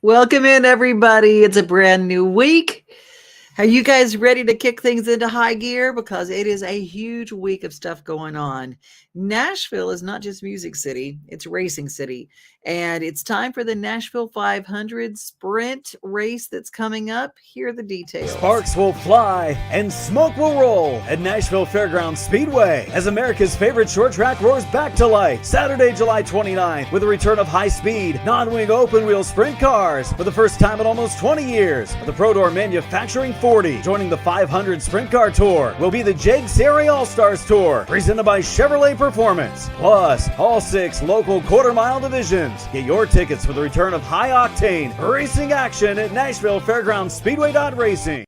Welcome in, everybody. It's a brand new week. Are you guys ready to kick things into high gear? Because it is a huge week of stuff going on. Nashville is not just music city, it's racing city. And it's time for the Nashville 500 sprint race that's coming up. Here are the details. Sparks will fly and smoke will roll at Nashville Fairgrounds Speedway as America's favorite short track roars back to life Saturday, July 29th with the return of high-speed, non-wing open-wheel sprint cars for the first time in almost 20 years. The Pro Door Manufacturing 40 joining the 500 Sprint Car Tour will be the Jake Sari All-Stars Tour presented by Chevrolet Performance. Plus, all 6 local quarter-mile divisions. Get your tickets for the return of high-octane racing action at Nashville Fairgrounds Speedway Racing.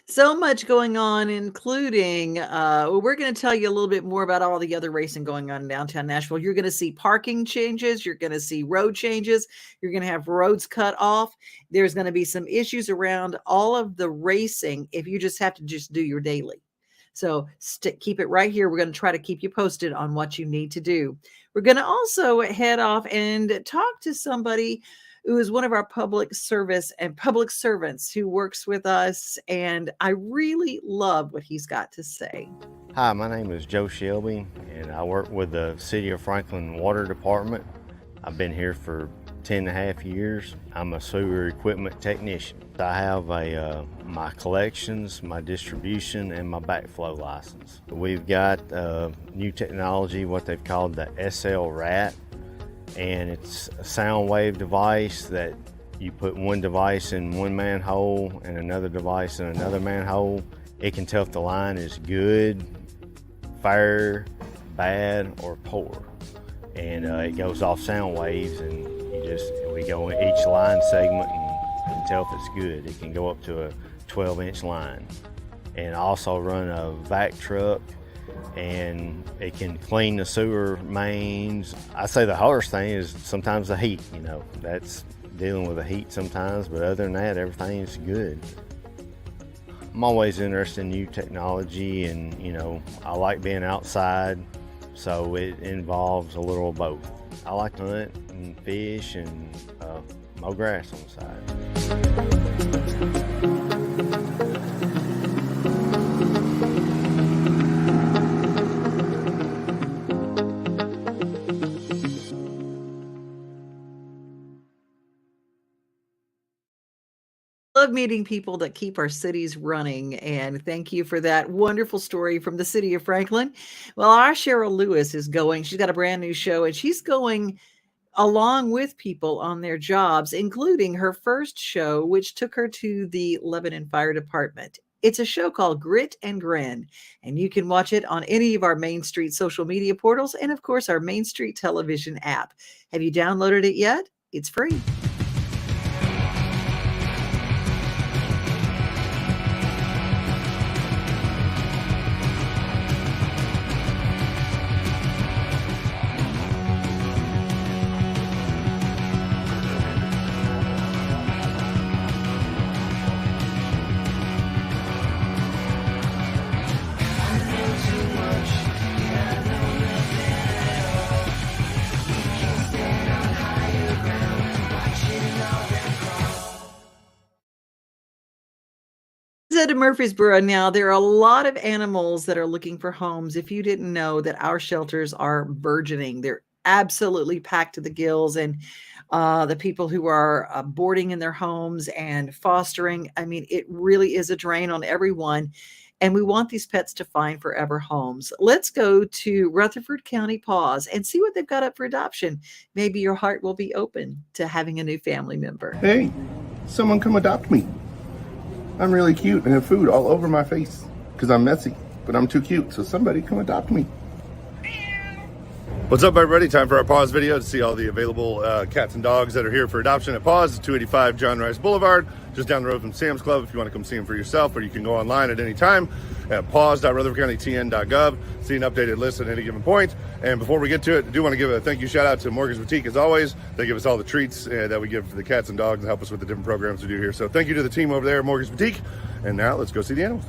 So much going on, including we're going to tell you a little bit more about all the other racing going on in downtown Nashville. You're going to see parking changes. You're going to see road changes. You're going to have roads cut off. There's going to be some issues around all of the racing if you just have to just do your daily. So keep it right here. We're going to try to keep you posted on what you need to do. We're going to also head off and talk to somebody who is one of our public service and public servants who works with us. And I really love what he's got to say. Hi, my name is Joe Shelby, and I work with the City of Franklin Water Department. I've been here for 10 and a half years. I'm a sewer equipment technician. I have my collections, my distribution, and my backflow license. We've got new technology, what they've called the SL-RAT, and it's a sound wave device that you put one device in one manhole and another device in another manhole. It can tell if the line is good, fair, bad, or poor. And it goes off sound waves, and we go in each line segment and tell if it's good. It can go up to a 12-inch line. And I also run a vac truck, and it can clean the sewer mains. I say the hardest thing is sometimes the heat, that's dealing with the heat sometimes, but other than that, everything's good. I'm always interested in new technology, and I like being outside, so it involves a little of both. I like to hunt and fish and mow grass on the side. Love meeting people that keep our cities running, and thank you for that wonderful story from the city of Franklin. Well, our Cheryl Lewis is going. She's got a brand new show, and she's going along with people on their jobs, including her first show, which took her to the Lebanon Fire Department. It's a show called Grit and Grin, and you can watch it on any of our Main Street social media portals and, of course, our Main Street television app. Have you downloaded it yet? It's free. To Murfreesboro now, there are a lot of animals that are looking for homes. If you didn't know that our shelters are burgeoning, they're absolutely packed to the gills, and the people who are boarding in their homes and fostering, it really is a drain on everyone. And we want these pets to find forever homes. Let's go to Rutherford County Paws and see what they've got up for adoption. Maybe your heart will be open to having a new family member. Hey, someone come adopt me. I'm really cute and have food all over my face because I'm messy, but I'm too cute, so somebody come adopt me. What's up, everybody? Time for our Paws video to see all the available cats and dogs that are here for adoption at Paws, 285 John Rice Boulevard, just down the road from Sam's Club if you want to come see them for yourself, or you can go online at any time at paws.rutherfordcountytn.gov, see an updated list at any given point. And before we get to it, I do want to give a thank you shout out to Morgan's Boutique as always. They give us all the treats that we give to the cats and dogs and help us with the different programs we do here. So thank you to the team over there at Morgan's Boutique. And now let's go see the animals.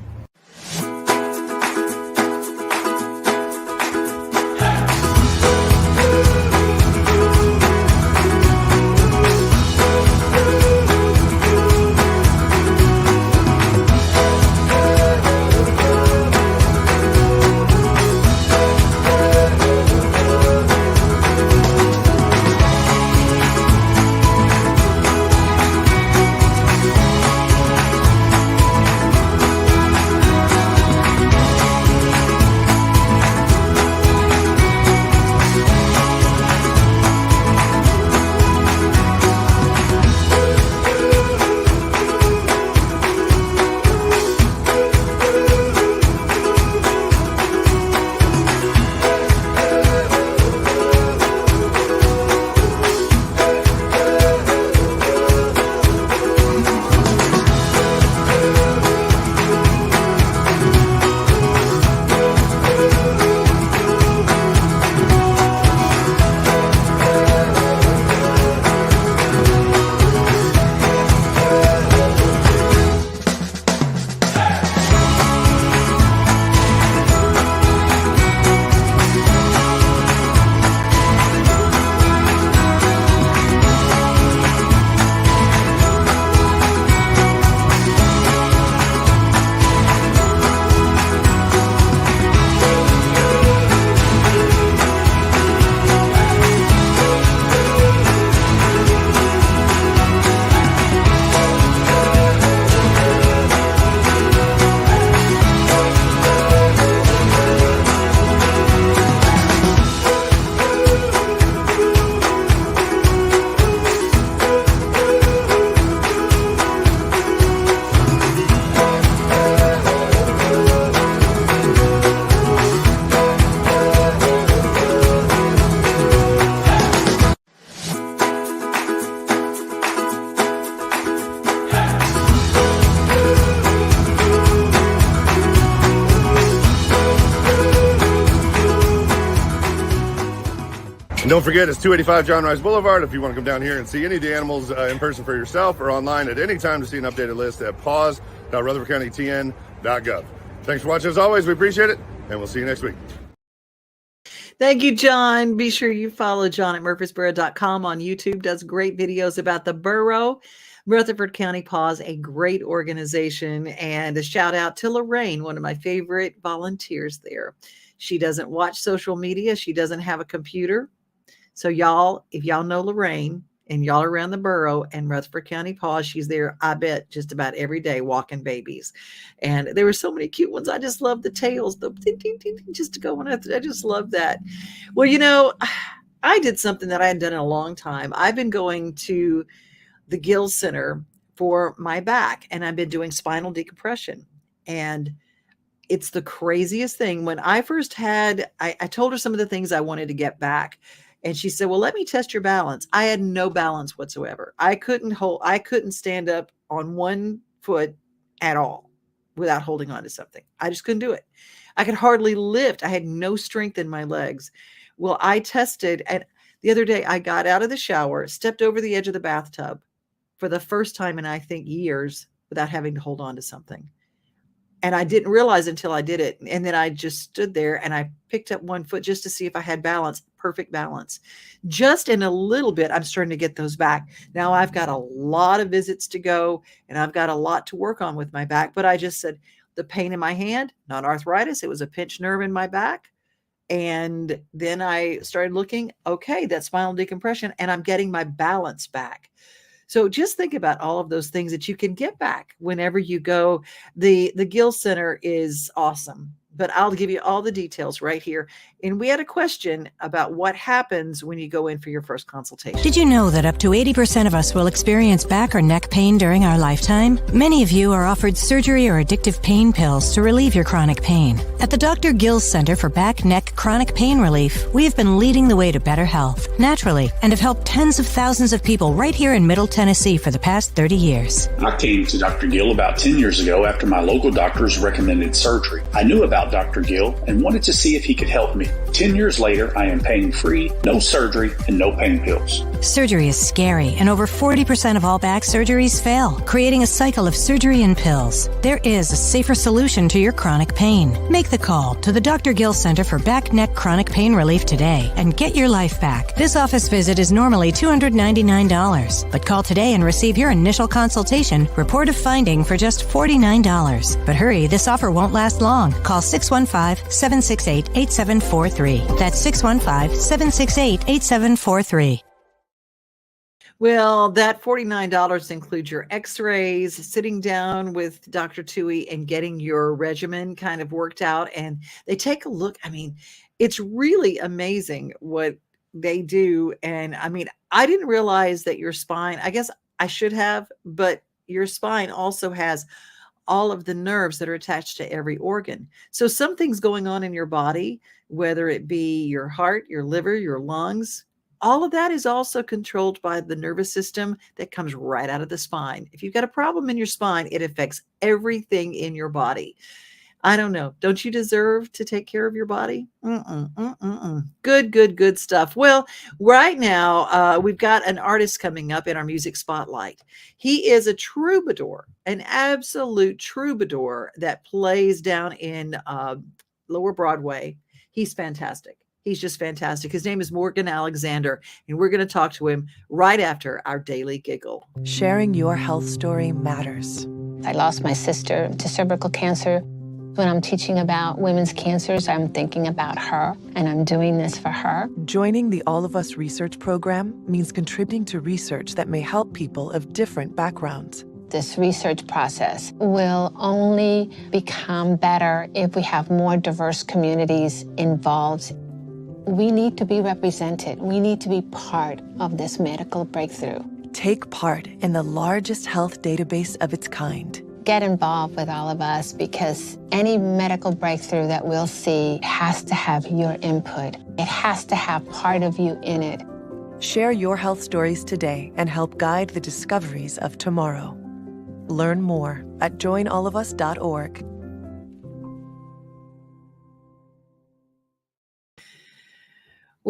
And don't forget, it's 285 John Rice Boulevard. If you want to come down here and see any of the animals in person for yourself, or online at any time to see an updated list at paws.rutherfordcountytn.gov. Thanks for watching as always. We appreciate it, and we'll see you next week. Thank you, John. Be sure you follow John at murfreesboro.com on YouTube. Does great videos about the borough. Rutherford County Paws, a great organization. And a shout out to Lorraine, one of my favorite volunteers there. She doesn't watch social media. She doesn't have a computer. So y'all, if y'all know Lorraine and y'all are around the borough and Rutherford County Paws, she's there, I bet, just about every day walking babies. And there were so many cute ones. I just love the tails, the ding, ding, ding, ding, just to go on. I just love that. Well, you know, I did something that I hadn't done in a long time. I've been going to the Gill Center for my back, and I've been doing spinal decompression. And it's the craziest thing. When I first had, I told her some of the things I wanted to get back. And she said, well, let me test your balance. I had no balance whatsoever. I couldn't stand up on one foot at all without holding on to something. I just couldn't do it. I could hardly lift. I had no strength in my legs. Well, I tested, and the other day I got out of the shower, stepped over the edge of the bathtub for the first time in, I think, years without having to hold on to something. And I didn't realize until I did it. And then I just stood there and I picked up one foot just to see if I had balance, perfect balance. Just in a little bit, I'm starting to get those back. Now I've got a lot of visits to go and I've got a lot to work on with my back. But I just said the pain in my hand, not arthritis. It was a pinched nerve in my back. And then I started looking, okay, that's spinal decompression, and I'm getting my balance back. So just think about all of those things that you can get back whenever you go. The Gill Center is awesome, but I'll give you all the details right here. And we had a question about what happens when you go in for your first consultation. Did you know that up to 80% of us will experience back or neck pain during our lifetime? Many of you are offered surgery or addictive pain pills to relieve your chronic pain. At the Dr. Gill Center for Back, Neck, Chronic Pain Relief, we have been leading the way to better health, naturally, and have helped tens of thousands of people right here in Middle Tennessee for the past 30 years. I came to Dr. Gill about 10 years ago after my local doctors recommended surgery. I knew about Dr. Gill and wanted to see if he could help me. 10 years later, I am pain-free, no surgery, and no pain pills. Surgery is scary, and over 40% of all back surgeries fail, creating a cycle of surgery and pills. There is a safer solution to your chronic pain. Make the call to the Dr. Gill Center for Back, Neck, Chronic Pain Relief today and get your life back. This office visit is normally $299, but call today and receive your initial consultation, report of finding for just $49. But hurry, this offer won't last long. Call 615-768-8743. That's 615-768-8743. Well, that $49 includes your x-rays, sitting down with Dr. Tui and getting your regimen kind of worked out. And they take a look. I mean, it's really amazing what they do. And I mean, I didn't realize that your spine, I guess I should have, but your spine also has all of the nerves that are attached to every organ. So something's going on in your body, whether it be your heart, your liver, your lungs, all of that is also controlled by the nervous system that comes right out of the spine. If you've got a problem in your spine, it affects everything in your body. I don't know. Don't you deserve to take care of your body? Good stuff. Well, right now, we've got an artist coming up in our music spotlight. He is a troubadour, an absolute troubadour that plays down in Lower Broadway. He's fantastic. He's just fantastic. His name is Morgan Alexander, and we're going to talk to him right after our Daily Giggle. Sharing your health story matters. I lost my sister to cervical cancer. When I'm teaching about women's cancers, I'm thinking about her, and I'm doing this for her. Joining the All of Us research program means contributing to research that may help people of different backgrounds. This research process will only become better if we have more diverse communities involved. We need to be represented. We need to be part of this medical breakthrough. Take part in the largest health database of its kind. Get involved with all of us, because any medical breakthrough that we'll see has to have your input. It has to have part of you in it. Share your health stories today and help guide the discoveries of tomorrow. Learn more at joinallofus.org.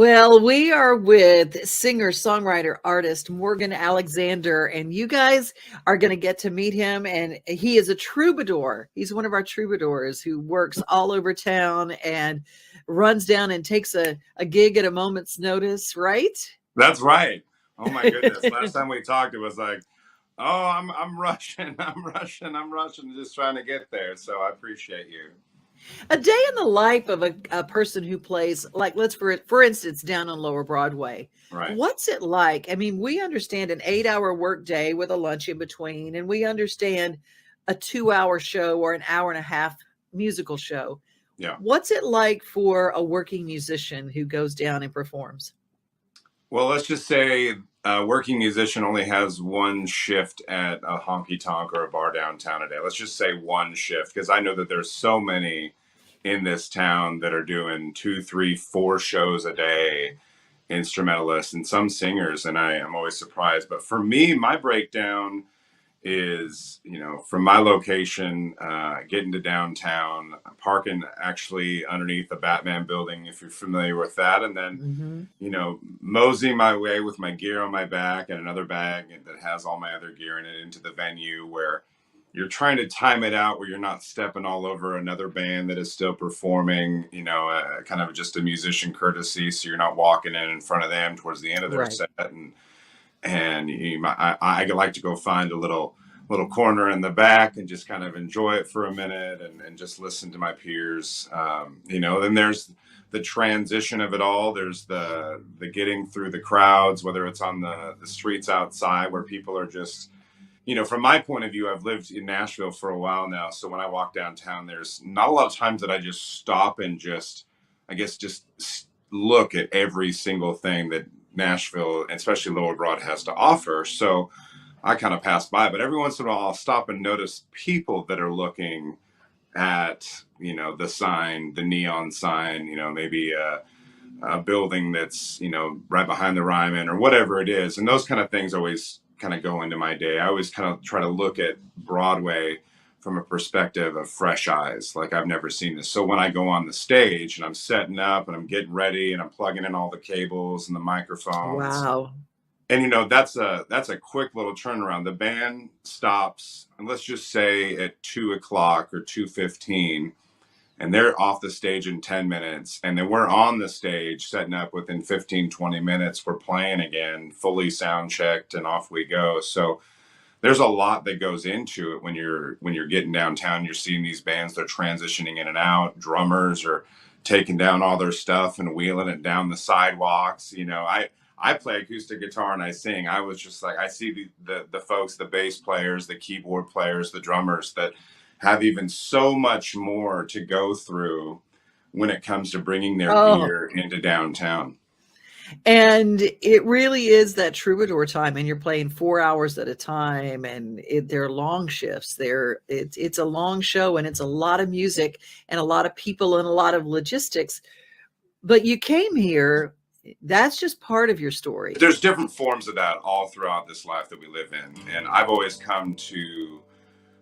Well, we are with singer, songwriter, artist Morgan Alexander, and you guys are going to get to meet him. And he is a troubadour. He's one of our troubadours who works all over town and runs down and takes a gig at a moment's notice, right? That's right. Oh my goodness. Last time we talked, it was like, oh, I'm rushing, I'm rushing, just trying to get there. So I appreciate you. A day in the life of a person who plays, like, let's for instance, down on Lower Broadway. Right. What's it like? I mean, we understand an 8-hour work day with a lunch in between, and we understand a 2-hour show or an hour and a half musical show. Yeah. What's it like for a working musician who goes down and performs? Well, let's just say a working musician only has one shift at a honky tonk or a bar downtown a day. Let's just say one shift, because I know that there's so many in this town that are doing 2, 3, 4 shows a day, instrumentalists and some singers, and I am always surprised. But for me, my breakdown is, from my location, getting to downtown, parking actually underneath the Batman building, if you're familiar with that. And then, moseying my way with my gear on my back and another bag that has all my other gear in it into the venue, where you're trying to time it out where you're not stepping all over another band that is still performing, kind of just a musician courtesy. So you're not walking in front of them towards the end of their Right. set. And I like to go find a little corner in the back and just kind of enjoy it for a minute and just listen to my peers. Then there's the transition of it all. There's the getting through the crowds, whether it's on the streets outside where people are just, from my point of view, I've lived in Nashville for a while now. So when I walk downtown, there's not a lot of times that I just stop and just look at every single thing that Nashville, especially Lower Broad, has to offer. So I kind of pass by, but every once in a while I'll stop and notice people that are looking at, the sign, the neon sign, maybe a building that's, right behind the Ryman or whatever it is. And those kind of things always kind of go into my day. I always kind of try to look at Broadway from a perspective of fresh eyes, like I've never seen this. So when I go on the stage and I'm setting up and I'm getting ready and I'm plugging in all the cables and the microphones. Wow. And that's a quick little turnaround. The band stops, and let's just say at 2:00 or 2:15, and they're off the stage in 10 minutes. And then we're on the stage setting up within 15, 20 minutes. We're playing again, fully sound checked, and off we go. So there's a lot that goes into it when you're getting downtown. You're seeing these bands, they're transitioning in and out. Drummers are taking down all their stuff and wheeling it down the sidewalks. I play acoustic guitar and I sing. I was just like, I see the folks, the bass players, the keyboard players, the drummers that have even so much more to go through when it comes to bringing their gear into downtown. And it really is that troubadour time, and you're playing 4 hours at a time, and they're long shifts. It's a long show, and it's a lot of music and a lot of people and a lot of logistics. But you came here. That's just part of your story. There's different forms of that all throughout this life that we live in. And I've always come to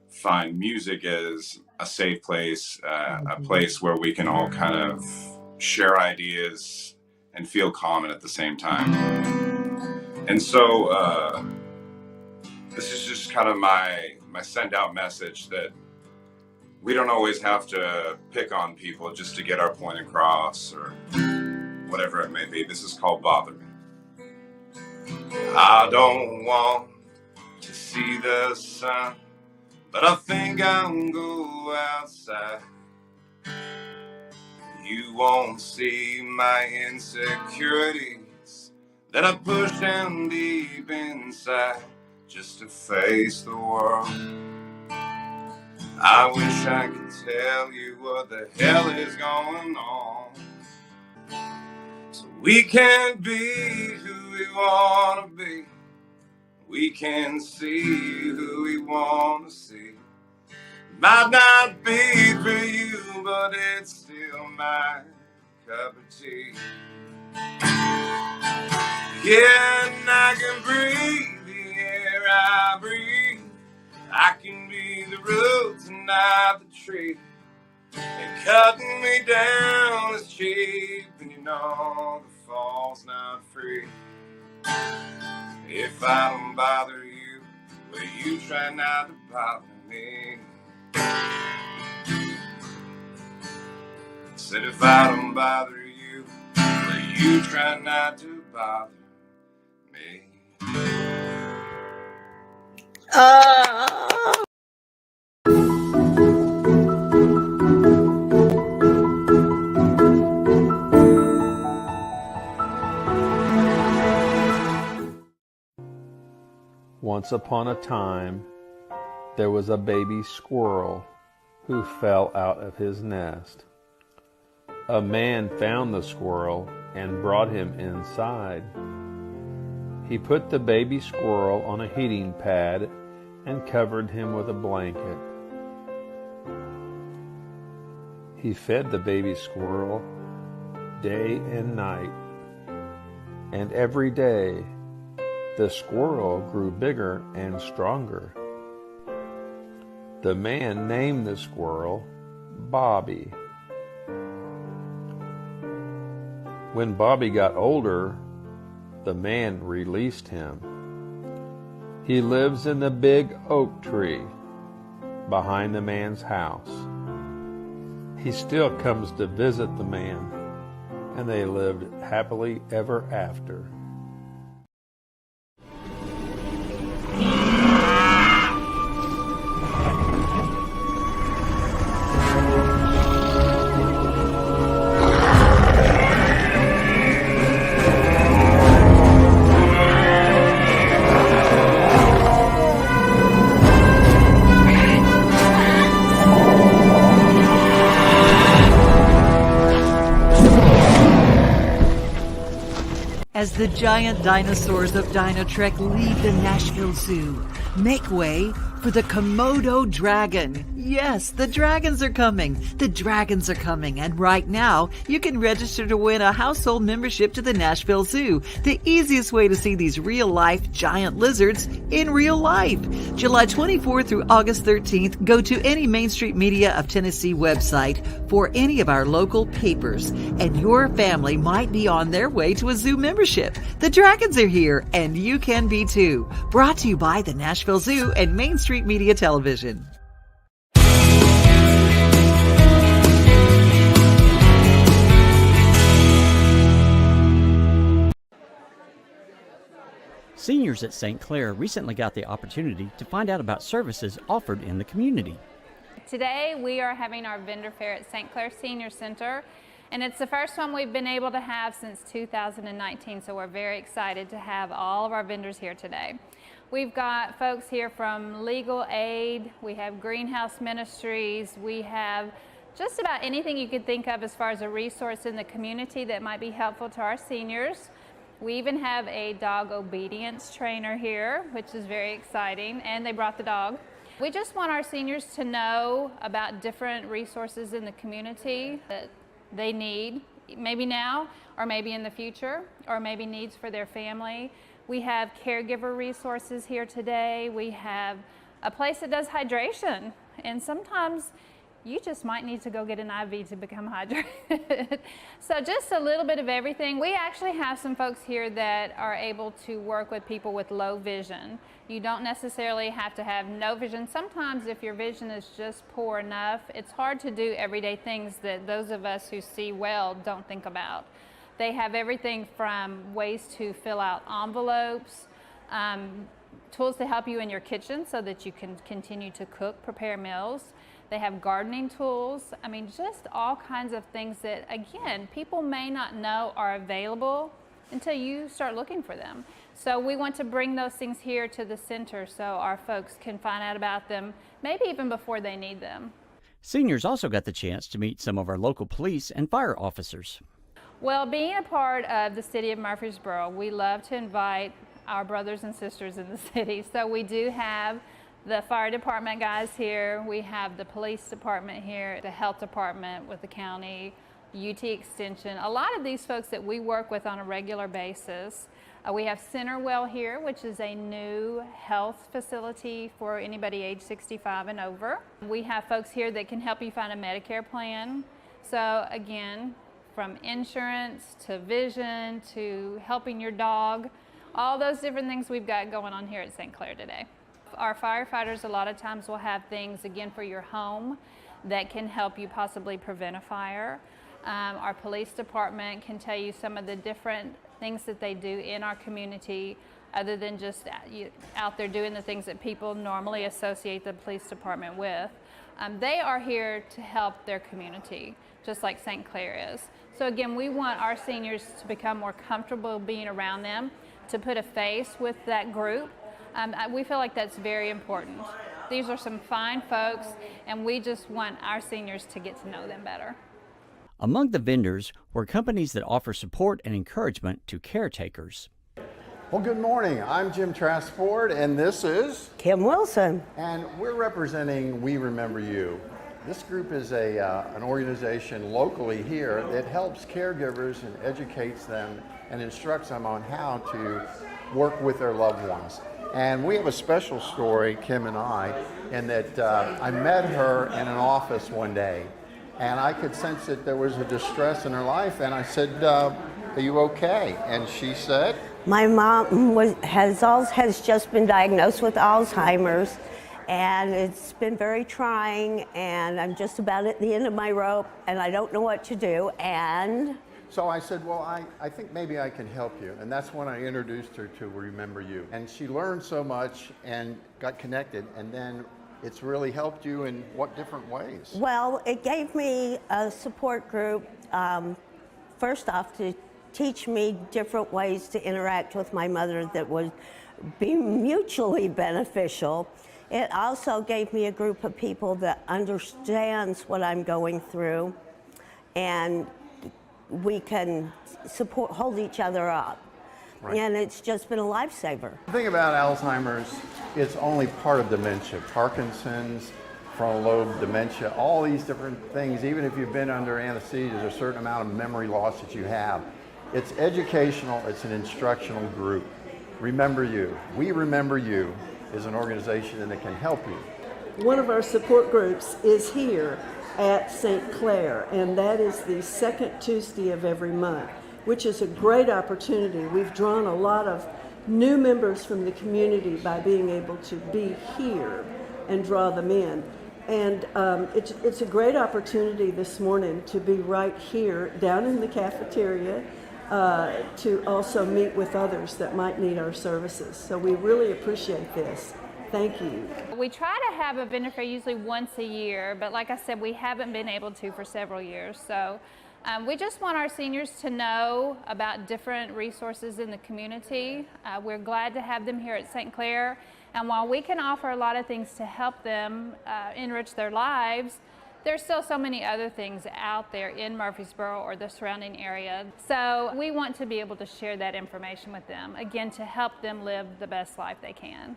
find music as a safe place, a place where we can all kind of share ideas and feel common at the same time. And so this is just kind of my send out message that we don't always have to pick on people just to get our point across or whatever it may be. This is called Bother Me. I don't want to see the sun, but I think I'll go outside. You won't see my insecurities that I push down deep inside just to face the world. I wish I could tell you what the hell is going on, so we can be who we want to be. We can see who we want to see. Might not be for you, but it's still my cup of tea. Yeah, and I can breathe the air I breathe. I can be the roots and not the tree. And cutting me down is cheap, and the fall's not free. If I don't bother you, will you try not to bother me? Said if I don't bother you, will you try not to bother me? Once upon a time, there was a baby squirrel who fell out of his nest. A man found the squirrel and brought him inside. He put the baby squirrel on a heating pad and covered him with a blanket. He fed the baby squirrel day and night, and every day the squirrel grew bigger and stronger. The man named the squirrel Bobby. When Bobby got older, the man released him. He lives in the big oak tree behind the man's house. He still comes to visit the man, and they lived happily ever after. As the giant dinosaurs of Dino Trek leave the Nashville Zoo, make way for the Komodo dragon. Yes, the dragons are coming. The dragons are coming. And right now, you can register to win a household membership to the Nashville Zoo, the easiest way to see these real-life giant lizards in real life. July 24th through August 13th, go to any Main Street Media of Tennessee website for any of our local papers, and your family might be on their way to a zoo membership. The dragons are here, and you can be too. Brought to you by the Nashville Zoo and Main Street Media Television. Seniors at St. Clair recently got the opportunity to find out about services offered in the community. Today we are having our vendor fair at St. Clair Senior Center, and it's the first one we've been able to have since 2019, so we're very excited to have all of our vendors here today. We've got folks here from Legal Aid, we have Greenhouse Ministries, we have just about anything you could think of as far as a resource in the community that might be helpful to our seniors. We even have a dog obedience trainer here, which is very exciting, and they brought the dog. We just want our seniors to know about different resources in the community that they need, maybe now, or maybe in the future, or maybe needs for their family. We have caregiver resources here today. We have a place that does hydration, and sometimes you just might need to go get an IV to become hydrated. So just a little bit of everything. We actually have some folks here that are able to work with people with low vision. You don't necessarily have to have no vision. Sometimes if your vision is just poor enough, it's hard to do everyday things that those of us who see well don't think about. They have everything from ways to fill out envelopes, tools to help you in your kitchen so that you can continue to cook, prepare meals. They have gardening tools. I mean, just all kinds of things that, again, people may not know are available until you start looking for them. So we want to bring those things here to the center so our folks can find out about them, maybe even before they need them. Seniors also got the chance to meet some of our local police and fire officers. Well, being a part of the city of Murfreesboro, we love to invite our brothers and sisters in the city. So we do have the fire department guys here, we have the police department here, the health department with the county, UT Extension, a lot of these folks that we work with on a regular basis. We have Centerwell here, which is a new health facility for anybody age 65 and over. We have folks here that can help you find a Medicare plan. So again, from insurance to vision to helping your dog, all those different things we've got going on here at St. Clair today. Our firefighters a lot of times will have things, again, for your home that can help you possibly prevent a fire. Our police department can tell you some of the different things that they do in our community other than just out there doing the things that people normally associate the police department with. They are here to help their community, just like St. Clair is. So again, we want our seniors to become more comfortable being around them, to put a face with that group. We feel like that's very important. These are some fine folks, and we just want our seniors to get to know them better. Among the vendors were companies that offer support and encouragement to caretakers. Well, good morning. I'm Jim Trasport, and this is Kim Wilson. And we're representing We Remember You. This group is an organization locally here that helps caregivers and educates them and instructs them on how to work with their loved ones. And we have a special story, Kim and I, in that I met her in an office one day, and I could sense that there was a distress in her life, and I said, are you okay? And she said, my mom has just been diagnosed with Alzheimer's, and it's been very trying, and I'm just about at the end of my rope, and I don't know what to do. And so I said, well, I think maybe I can help you. And that's when I introduced her to Remember You. And she learned so much and got connected, and then it's really helped you in what different ways? Well, it gave me a support group, first off, to teach me different ways to interact with my mother that would be mutually beneficial. It also gave me a group of people that understands what I'm going through, and we can hold each other up. Right. And it's just been a lifesaver. The thing about Alzheimer's, it's only part of dementia. Parkinson's, frontal lobe dementia, all these different things, even if you've been under anesthesia, there's a certain amount of memory loss that you have. It's educational, it's an instructional group. Remember You. We Remember You is an organization that can help you. One of our support groups is here at St. Clair, and that is the second Tuesday of every month, which is a great opportunity. We've drawn a lot of new members from the community by being able to be here and draw them in. And it's a great opportunity this morning to be right here down in the cafeteria to also meet with others that might need our services. So we really appreciate this. Thank you. We try to have a vendor fair usually once a year, but like I said, we haven't been able to for several years. So we just want our seniors to know about different resources in the community. We're glad to have them here at St. Clair. And while we can offer a lot of things to help them enrich their lives, there's still so many other things out there in Murfreesboro or the surrounding area. So we want to be able to share that information with them, again, to help them live the best life they can.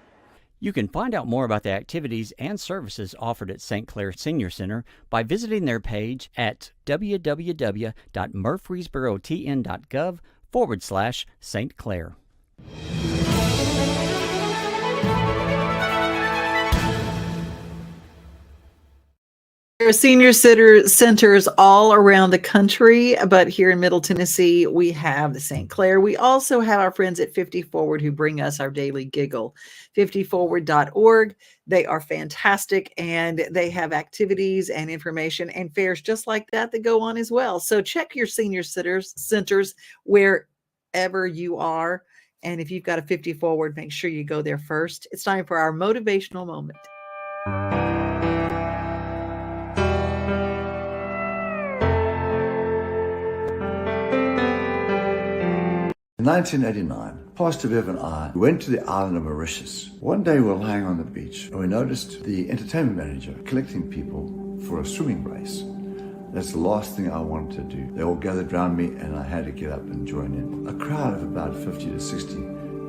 You can find out more about the activities and services offered at St. Clair Senior Center by visiting their page at www.murfreesborotn.gov/St. Clair. There are senior centers all around the country, but here in Middle Tennessee, we have the St. Clair. We also have our friends at 50 Forward who bring us our daily giggle. 50forward.org. They are fantastic, and they have activities and information and fairs just like that go on as well. So check your senior centers wherever you are. And if you've got a 50 Forward, make sure you go there first. It's time for our motivational moment. In 1989, Pastor Bev and I went to the island of Mauritius. One day we were lying on the beach and we noticed the entertainment manager collecting people for a swimming race. That's the last thing I wanted to do. They all gathered around me and I had to get up and join in. A crowd of about 50 to 60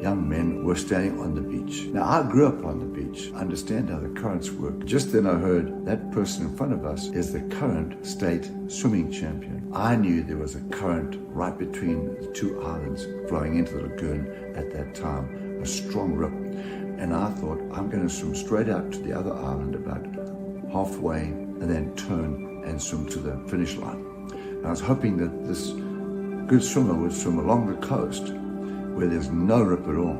young men were standing on the beach. Now, I grew up on the beach, understand how the currents work. Just then I heard that person in front of us is the current state swimming champion. I knew there was a current right between the two islands flowing into the lagoon at that time, a strong rip. And I thought, I'm going to swim straight out to the other island about halfway and then turn and swim to the finish line. And I was hoping that this good swimmer would swim along the coast where there's no rip at all.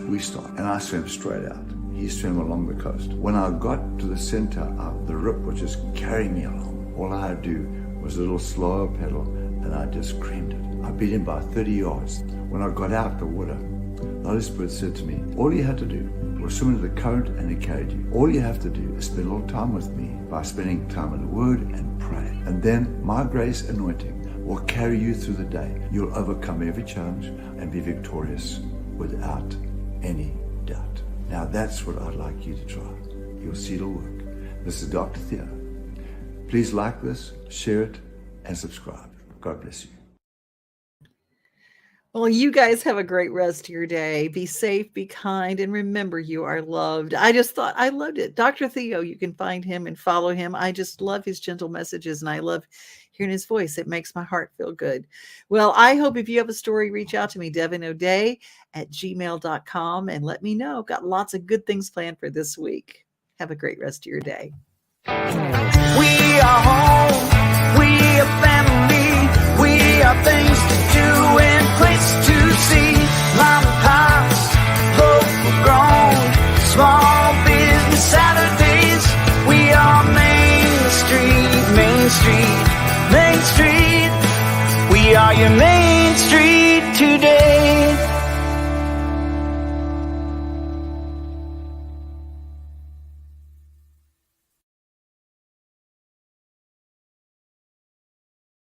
We stopped, and I swam straight out. He swam along the coast. When I got to the center of the rip, which is carrying me along, all I had to do was a little slower pedal, and I just creamed it. I beat him by 30 yards. When I got out the water, the Holy Spirit said to me, all you had to do was swim into the current and it carried you. All you have to do is spend a little time with me by spending time in the Word and pray. And then my grace anointing will carry you through the day. You'll overcome every challenge and be victorious without any doubt. Now that's what I'd like you to try. You'll see it'll work. This is Dr. Theo. Please like this, share it, and subscribe. God bless you. Well, you guys have a great rest of your day. Be safe, be kind, and remember you are loved. I just thought I loved it. Dr. Theo, you can find him and follow him. I just love his gentle messages, and I love hearing his voice. It makes my heart feel good. Well, I hope if you have a story, reach out to me, devinoday@gmail.com, and let me know. Got lots of good things planned for this week. Have a great rest of your day. We are home, we are family, we are things to do and place to see. Mom and pops, local grown, small business Saturdays. We are Main Street, Main Street, Main Street. We are your Main Street